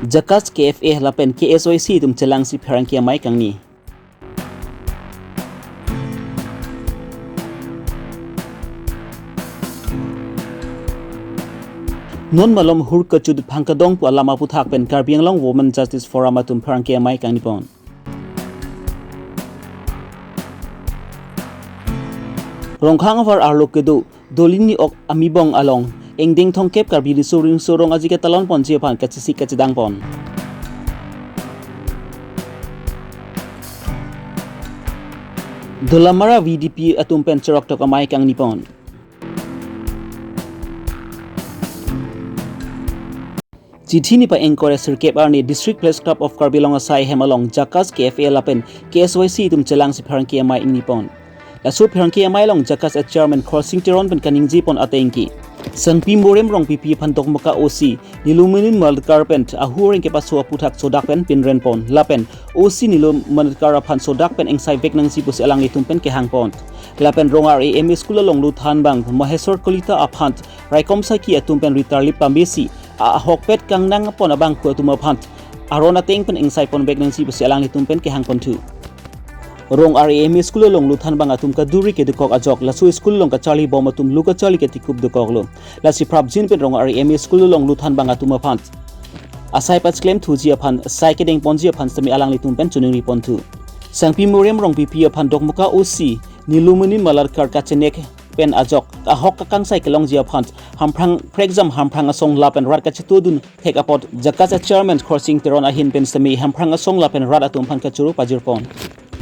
Jakas KFA lapen KSYC tum celang si perang kia mai kang ni. Non malom hur kachud phangkadong pu alama puthak pen Karbi Anglong Women Justice Forum atum perang kia mai kang ni pon. Rongkhang var arlok kedu dolini ok amibong along engding thongkep Karbi risuring surong ajike talon pon jiapan kachisi kachidang pon. Dolamara VDP atum pen cherok tok amai kang ni pon. Cithi ni pa engkore sirkep arni District Press Club of Karbi Long Asai Hemalong Jakas KFA lapen KSYC tum celang si perang kia mai ni pon. Lasu perang kia mai long Jakas at Chairman Crossing Tiron pen kaning ji pon atengki. Sang pimborem rong pipi pantok muka OC nilumunin malkar pen ahureng ke pasua puthak sodak pen pinren pon lapen OC nilumunin pan sodak pen engsai vek nang sipus elang itum pen ke hang pon. Lapen rong RAM school long luthan bang Maheswar Kolita aphant raikom saki atum pen ritarlip pambesi a hokpet kang nang pon abang ku atum aphant arona teng pen engsai pon vek nang sipus elang itum pen ke hang pon tu. Rong RAM school long luthan bang atum ka duri ke dukok ajok lasu school long ka Charlie bom atum luka Charlie ke tikup dukok lo lasi prab jin pen rong RAM school long luthan bang atum aphant asai pat claim thuji aphan sai ke deng ponji aphan sami alang litum pen chuning ripon tu sangpi morem rong pipi aphan dok muka OC nilumuni malar kar ka chenek pen ajok ka hok ka kang sai ke long ji aphan hamprang prexam hamprang asong la pen rat ka chitudun thek apot Jakas Chairman Crossing Tiron ahin pen sami hamprang asong la pen rat atum phan ka churu pajir pon.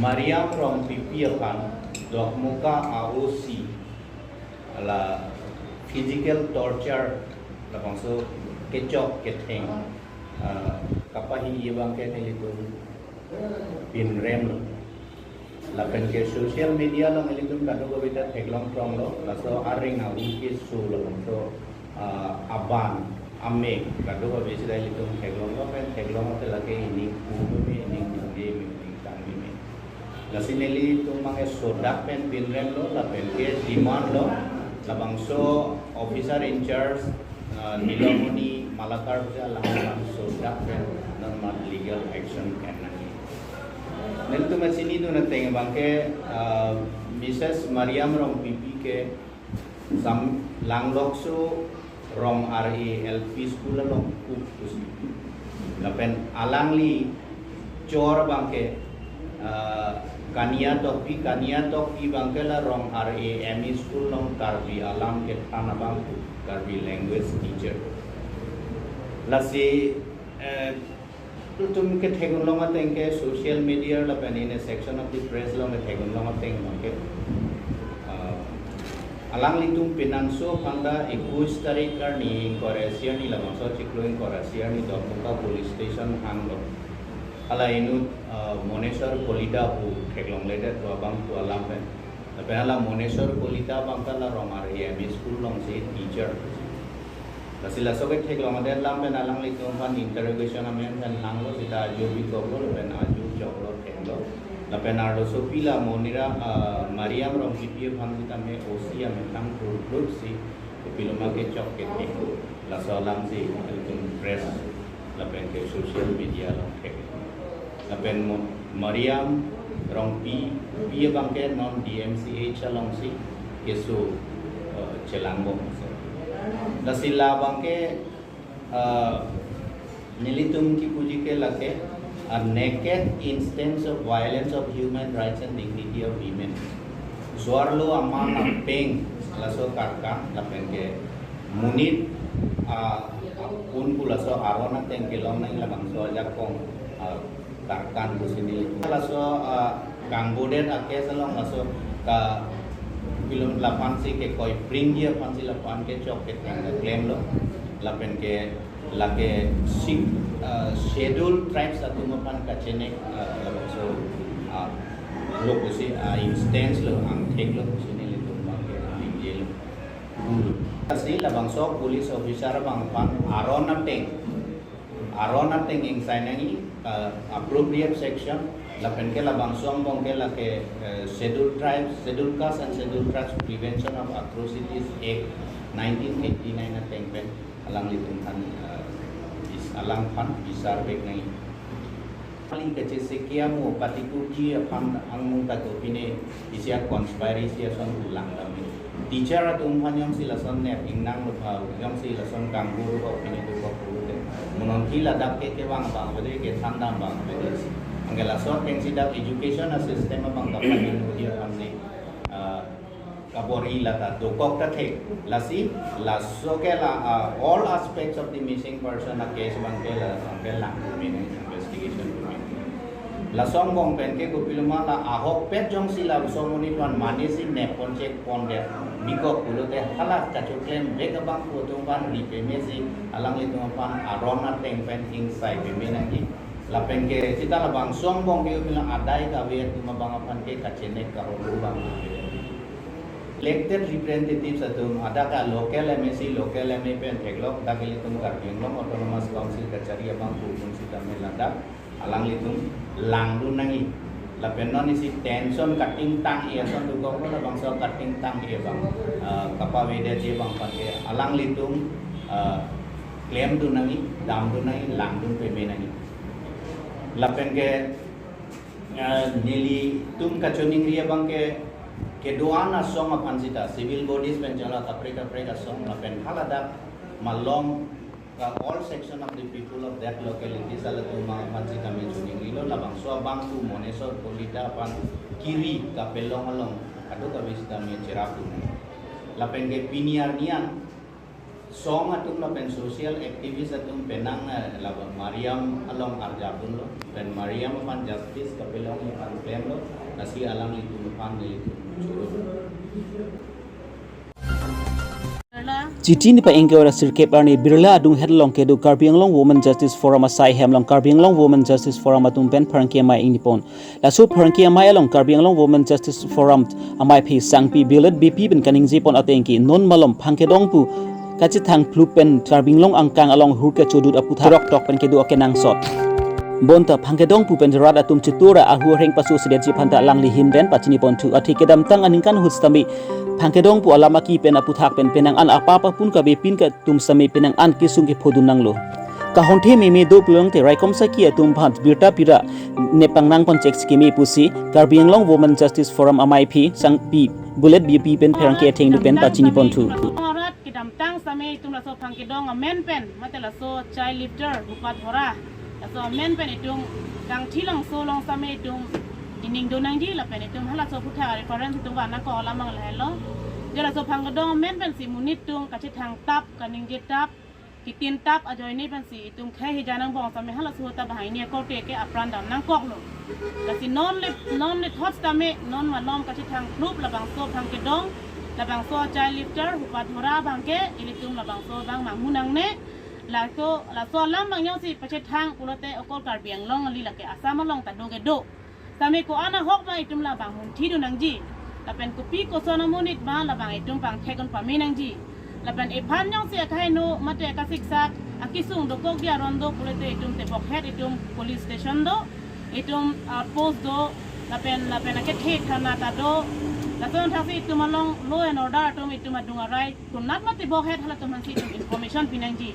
Mariam rong pipi akan dok muka AOC ala physical torture la bangso kecok keteng kapahi ibang ke itu pin rem la pen ke social media lo ngelitum kado ko beta teglong prong lo la so aring na uki su lo bangso aban ame kado ko besi dai litum teglong lo pen teglong te lake ini ku me ini game Lasineli tu mange sodak pen pinrem lo la pen ke demand lo la bangso officer in charge nilomuni malakar ja la sodak pen normal legal action kan nani nel tu masini tu nateng bangke Mrs Mariam rong pipi ke sam langlokso rong RALP school long ku kusi la pen alangli chor bangke Kania topi bangkela rong RAM school long Karbi alam ke tanabang Karbi language teacher. Lasi tum ke thegun long ateng ke social media la pen in a section of the press long ke thegun long ateng bangke alang litum pinanso panda 21 tarik karni koresia ni la bangso chikloing koresia ni Dokmuka police station hanglo. Ala inut Moneswar Kolita pu theklong leda tu abang tu alam pen tapi ala Moneswar Kolita bang kala rong RAM school long si teacher lasila soket theklong ade alam pen alang litum pan interrogation amen pen langlo sita ajubi koklo pen aju choklo theklo lapen arlo sopila monira Mariam rong pipi bang kita me OC ame tang group si piloma ke chok ke theklo lasalam si litum press lapen ke social media long theklo lapen Mariam rong pi bangke non DMCH along si kesu celangbo lasila bangke nilitum ki puji ke lake a naked instance of violence of human rights and dignity of women suarlo aman peng laso karka lapen ke munit pun pulaso arona tengkelong nang labang so jakong karkan di sini. Laso Cambodia akeh salong laso ka film 8 si ke koi bring dia pansi 8 ke chok ke claim lo lapen ke lake sing schedule tribes atu mapan ka chenek so lo kusi instance lo ang thek lo sini le tumbang ke dingjel asli labang so police officer bang pan arona teng ing sainangi appropriate section lapen ke labang song bong ke la ke scheduled tribes scheduled caste and scheduled tribes prevention of atrocities act 1989 na teng pen alang litum kan alang pan bisar bek nai paling kecil sekian mu patiku dia pan angmung tato pine isia conspiracy son ulang kami teacher atau yang sila son net ingnang lupa yang sila son ganggu ko pine tu ko puluh munon kila dak ke bang bade ke tanda bang bade angela son yang sidak education system bang dapat dia pasti kabori lata dokok ta thek lasi laso ke la all aspects of the missing person a case bang ke la investigation lasong bong pen ke ko piluma la ahok pet jong sila somoni pan manisi ne ponche ponde biko pulote hala ka choklem bega bang ko tung pan ri pe mesi alang le tung pan arona teng pen ing sai pe menangi la pen ke kita la bang song bong ke bilang adai ka we tu bang pan ke ka chene ka ro bang elected representatives atum ada ka local MSc local MA pen theglok dakili tum Karbianglong autonomous council kachari abang pun sita melanda alang litum langdu nangi la penon isi tension cutting tang e son du ko la bang so cutting tang e bang kapa wede je bang pake alang litum claim du nangi dam du nangi lang du pe me nangi la pen ke nili tum kachoning ria bang ke doana song apan sita civil bodies pen jala kapre song la pen halada malong all section of the people of that locality sala tu ma apan sita me chuning rilo la bang so bang tu monesor polita pan kiri ka pelong along ado ka visita me cherapu la pen ke piniar nian song atum la pen social activist atum penang la Mariam along arjabun lo pen Mariam apan justice ka pelong apan claim lo nasi alang itu pan ni Jiti ni pa engkau sirkep arni birla adung headlong kedu Karbianglong Women Justice Forum asai hemlong Karbianglong Women Justice Forum atung pen parangkia mai ingipon lasu parangkia mai along Karbianglong Women Justice Forum amai phi sangpi bilet BP ben kaning jipon atengki non malom phangkedong pu kachi thang plupen Karbianglong angkang along hurke chodut aputha rok tok pen kedu okenang sot bonta phangkedong pu penjerat atum citura ahu reng pasu sedia jipanta lang lihinden pacini pontu athi kedam tang aningkan hustami phangkedong pu alamaki pen aputhak pen penang an apa pun ka be pin ka tum sami penang an kisung ke phodun nanglo ka honthe me do plong te raikom saki atum bhat birta pira nepang nang pon check skimi pusi Karbianglong Women Justice Forum amai phi sangpi bullet BP pen perangke theng du pen pacini pontu kedam tang sami tum la so phangkedong amen pen matela so child lifter bupat hora so men pen itung kang thilang so long same itung ining do nang di la pen itung hala so putha reference itung wana ko lamang lelo jara so phangdong men pen si munit tung ka chi thang tap kaning je tap kitin tap ajoy ni pen si itung khai hi janang bong same hala so ta bahai ni ko te ke apran dam nang kok lo la si non le thot same non ma nom ka chi thang group la bang so phangdong la bang so child lifter hupat mora bang ke ilitung la bang so bang mang munang ne la so lam bang yang si pache thang pulote okol Karbianglong ali la ke asama long ta do ke do same ko ana hok ba itum la bang mun thi do nang ji la pen ko pi ko sona monit ba la bang itum bang thekon pa me nang ji la pen e phan yang si khai no mate ka siksak akisung do ko gya rondo pulote itum te bok head itum police station do itum post do la pen ake the thana ta do la ton thasi itum along law and order itum adunga right kunat mate bok head hala tum si information pinang ji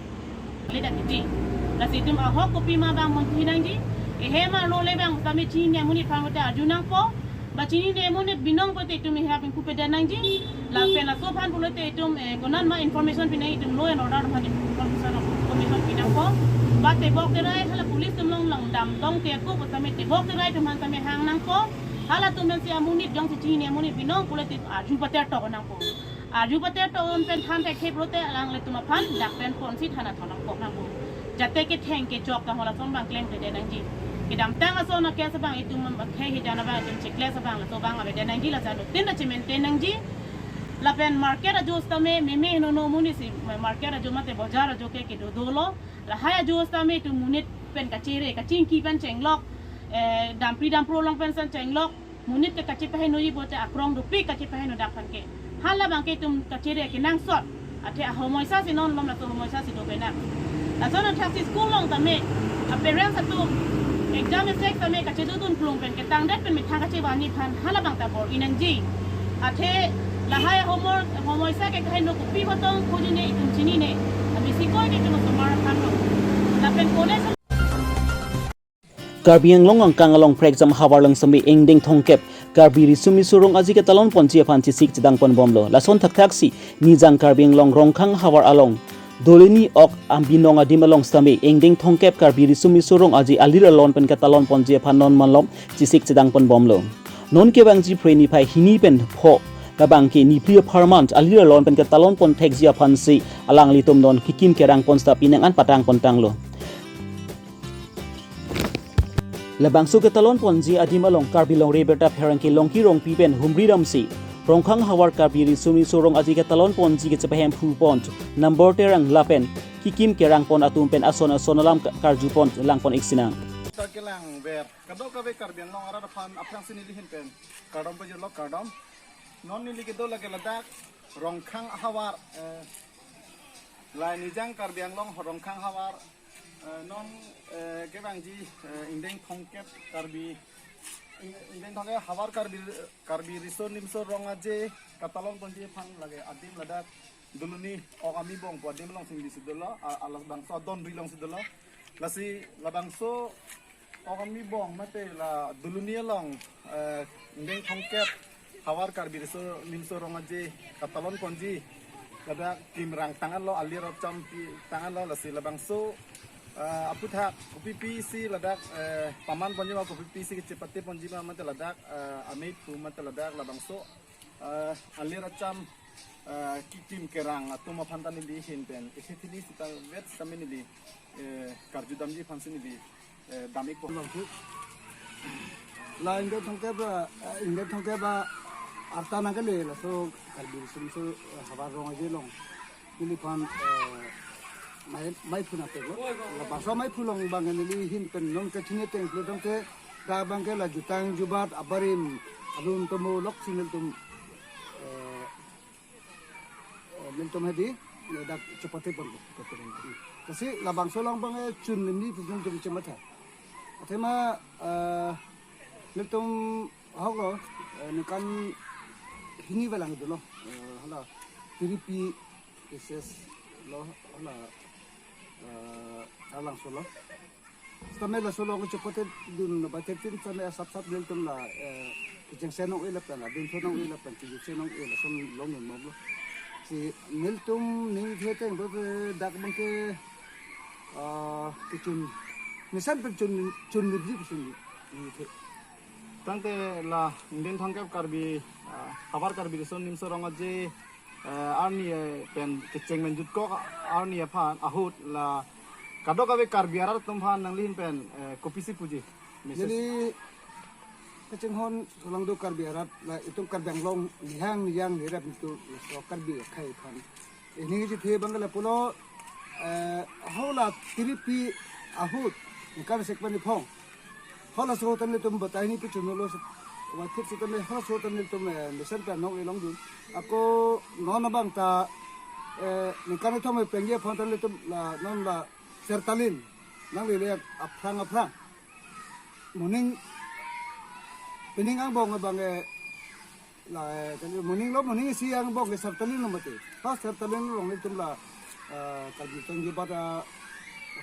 leda titi la situm ahok kopi ma bang mon pinangji e hema lo le bang kami chini munit phamata ajunang po ba chini de munit binong ko te tum ha pin kupe danangji la pena so phan pulote tum konan ma information pinai tum lo and order ma information commission pinang po ba te bok te rai hala police tum long lang dam dong te ko same te bok te rai tum han same hang nang po hala tum si amunit jong si chini munit binong pulote aju pater to nang po aju pater to on pen than te khe pulote alang le tum phan dak pen pon si thana thonang po nang po jate ke theng ke chok ka hola som bang claim te de nang ji ke dam tang aso na ke sa bang itum ma khe hi jana ba itum chekle sa bang la so bang abe de nang ji la sa no tin da chimen te nang ji la pen market aju sta me no muni si market aju mate bazar aju ke do dolo la hai aju sta me tu munit pen ka chire ka ching ki pen cheng lok dam pri dam pro long pen san cheng lok munit ke ka chi pa no yi bote akrong do pi ka chi pa no dak pan ke hala bang ke tum ka chire ke nang sot ate a homoi sa si non lom la so homoi sa si do benak la zona taxi school long tame a parents atu exam sek tame ka chedu tun plung pen ke tang dat pen mi thang ka che wani phan hala bang ta bor inang ji athe la hai homoi sa ke khai no ku pi hotong khojine itum chini ne abi sikoi ke no tomar phan lo la pen kone Karbi Anglong ang kangalong preexam hawar lang sami engding thongkep Karbi risumi surong aji ke talon ponji panci sik sedang pon bomlo lason tak taksi nijang Karbi Anglong rongkhang hawar along dolini ok ambinong adimalong sami engding thongkep Karbi risumi surong aji alira lon pen ke talon ponji panon manlom cisik sedang pon bomlo non ke bangji preni pai hini pen pho labang ke ni pria parmant alira lon pen ke talon pon tekjia pansi alang litum non kikim kerang pon sta pinangan patang pon tanglo Labang su ke talon ponji adimalong Karbilong Reberta Perangki Longki Rong Pipen Humri Ramsi Rongkhang Hawar Karbiri Sumi Surong aji ke talon ponji ke cepahem pu pont number terang lapen kikim kerang pon atumpen ason alam karju pont lang pon iksinang Takilang ber kado kabe Karbiang long ara pan apang sini lihin pen kadom pe lo kadom non ni likito lage ladak Rongkhang Hawar lai nijang Karbiang long Rongkhang Hawar non kebangji indeng thongkep Karbi indeng thongkep hawar Karbi risor nimsor rongaje katalon ponji phang lage adim ladak duluni okami bong po adim long singdi sidolo alas bangso don rilong sidolo lasi labangso okami bong mate la duluni long indeng thongkep hawar Karbi risor nimsor rongaje katalon ponji ladak kimrang tangan lo alirop champi tangan lo lasi labangso aputha kopi si ladak paman ponji ma kopi si cepati ponji ma mate ladak amit pu mate ladak labangso alir acham kitim kerang atuma phantani di hinten isithili sita vet samini di karju damji phansini di damik pon la inge thongke ba arta na gale la so Karbi sumsu habar rong jelong piliphan mai phuna te go la baso mai phulong bangen li hin pen non ka thine teng plodong te ka bangke la jutang jubat abarim alun tomo lok sinel tum mentom hedi dak cepate pon ko kasi la bangso lang bange chun ni phung tum chemata athema mentom hago nikan hini balang do lo hala tiripi ss lo hala alang solo stame la solo ko cepote dun na batetin stame sap nel tum la jeng senong ilap la dun sonong ilap pan ti senong ila son long no mo si nel tum ning thete bo dak bangke kichun misan pen chun ni sun ni the tangte la indeng thongkep Karbi hawar Karbi risor nimsor rongaje arni pen keceng menjut ko arni phan ahut la kado kabe Karbi arar tumphan nang lin pen kopisi puji jadi keceng hon solang do Karbi arat la itu Karbiang long yang nirap itu so Karbi khai phan ini ji the bangala pulo hola tiripi ahut kar sekpani phong hola so tan le tum batai ni pichu no lo watit si tan le hola so tan le tum misan ka no ilong dun ako no na bang ta nikane thome pengye phon tan le tum la non la sertalin nang le aprang muning pening ang bong bang la muning lo muning si ang bong sertalin no mate ha sertalin lo le tum la Karbi tengge pada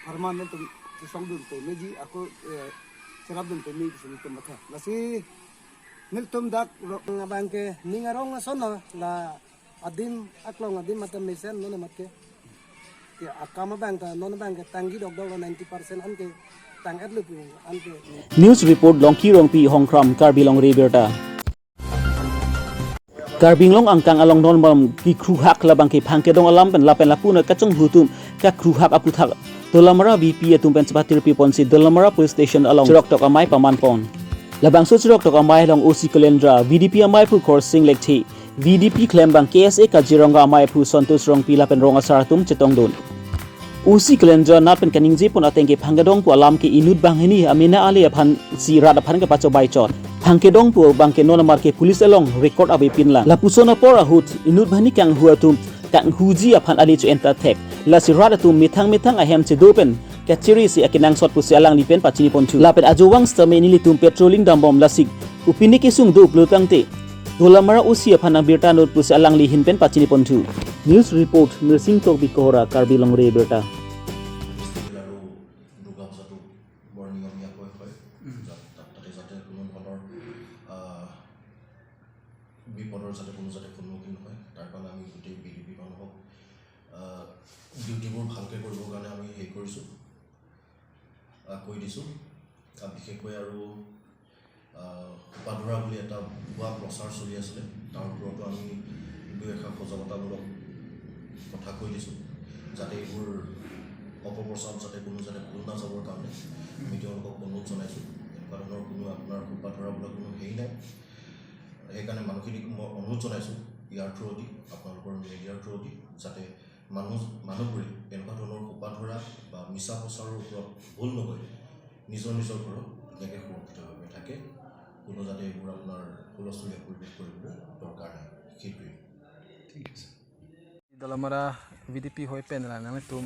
farman le tum song dun to meji ako serap dun to mi sini tum mata lasi niltum dak bangke ningarong sono la adim aklong adim mata mesen nona matke ya akama bangka nona bangke tangi dog 90% anke tang atlu anke News report Longki Rong Pi Hongkram Karbilong Reberta Karbinglong angkang along non malam ki kruhak labang ki phangke dong alam pen lapen lapuna kachong hutum ka kruhak aputhak Dolamara VP atum pen sepatir pi ponsi Dolamara police station along chirok tok amai paman pon labang so chirok tok amai long OC Kalendra VDP amai pu coursing lekthi VDP klembang KSA Kajironga amai pu Santos rong pi lapen rong asar tum chetong don OC Kalendra na pen kaning je pun atengke phangedong pu alam ke inut bang hini amina ali aphan si rat aphan ke pacho bai chot Hangkedong pu bangke nona marke police along record abe pinlang la pusona por ahut inut bhani kang huatum kang huji aphan ali chu enter tek la sirat atum mithang ahem che dopen kachiri si akinang sot pu alang lipen pachini ponchu la pet ajuwang stame ni litum patrolling dambom lasik upini kisung do plutangte dolamara usi aphan ang birta not pu alang lihin pen pachini ponchu news report nursing tok bikora Karbilong Reberta ডিউটিবোৰ ভালকৈ কৰিবৰ কাৰণে আমি হেৰি কৰিছোঁ, কৈ দিছোঁ। বিশেষকৈ আৰু সোপাধৰা বুলি এটা ভুৱা প্ৰচাৰ চলি আছিলে, তাৰ ওপৰতো আমি দুই এষাৰ সজাগতামূলক কথা কৈ দিছোঁ, যাতে এইবোৰ অপপ্ৰচাৰ যাতে কোনো ভুল নাযাবৰ কাৰণে আমি তেওঁলোকক অনুৰোধ জনাইছোঁ। এনেকুৱা ধৰণৰ কোনো আপোনাৰ সোপাধৰা বোলা কোনো হেৰি নাই, সেইকাৰণে মানুহখিনিক মই অনুৰোধ জনাইছোঁ ইয়াৰ থ্ৰুদি, আপোনালোকৰ মিডিয়াৰ থ্ৰুদি, যাতে মানুহবোৰে এনেকুৱা ধৰণৰ সোপাধৰা বা মিছা প্ৰচাৰৰ ওপৰত ভুল নগৈ নিজৰ ঘৰত ধুনীয়াকৈ সুৰক্ষিতভাৱে থাকে, কোনো যাতে এইবোৰ আপোনাৰ হুলস্থুলীয়া পৰিৱেশ কৰিবলৈ দৰকাৰ নাই, সেইটোৱেই। ঠিক আছে। Dalam ada VDP hoi pen lah, nama tu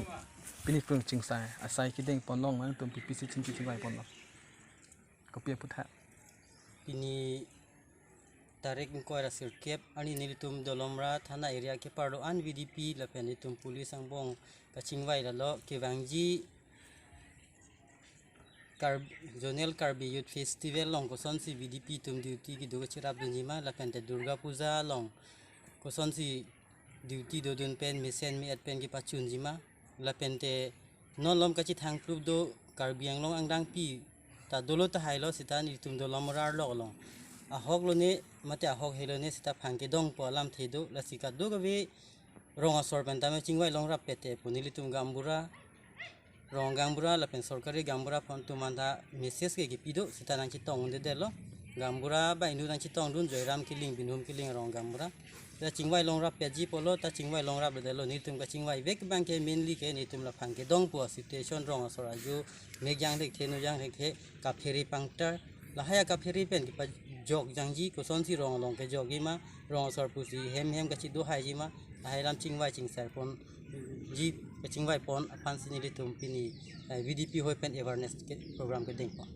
pilih pun cing sai, asai kita yang ponlong mana tu PPC cing vai ponlong. Kopi apa tak? Ini tarik inquire sirkep ani nilitum dolomra thana area ke parlo an VDP la penitum police ang bong kaching vai la lo ke wangji zonal karbi youth festival long ko son si VDP tum duty ki do chirap dunjima la pente Durga Puja long ko son si duty do dun pen misen mi at pen ki pachun jima la pente non lom kachi thang proof do karbi ang long ang dang pi ta dolo ta hailo sita nilitum dolomra lo long ahok lo ne mate ahok helo ne sita phangke dong po alam thedo la sika do gawe ronga sorban tame chingwai long rap pete punili tum gambura rong gambura la pen sorkari gambura pon tu manda message ke gipido sita nang chitong de delo gambura ba inu nang chitong dun joiram kiling binum kiling rong gambura ta chingwai long rap peji polo ta chingwai long rap de lo ni tum ka chingwai vek bang ke mainly ke ni tum la phangke dong po situation rong soraju megyang dek thenu jang dek the ka pheri pangter la haya ka pheri pen ki jog jangji ko son si rong long ke jogi ma rong sor pusi hem ka chi do hai ji ma hai ram chingwai ching sar pon ji ka chingwai pon apan sinili tum pini VDP hoi pen awareness ke program ke ding pon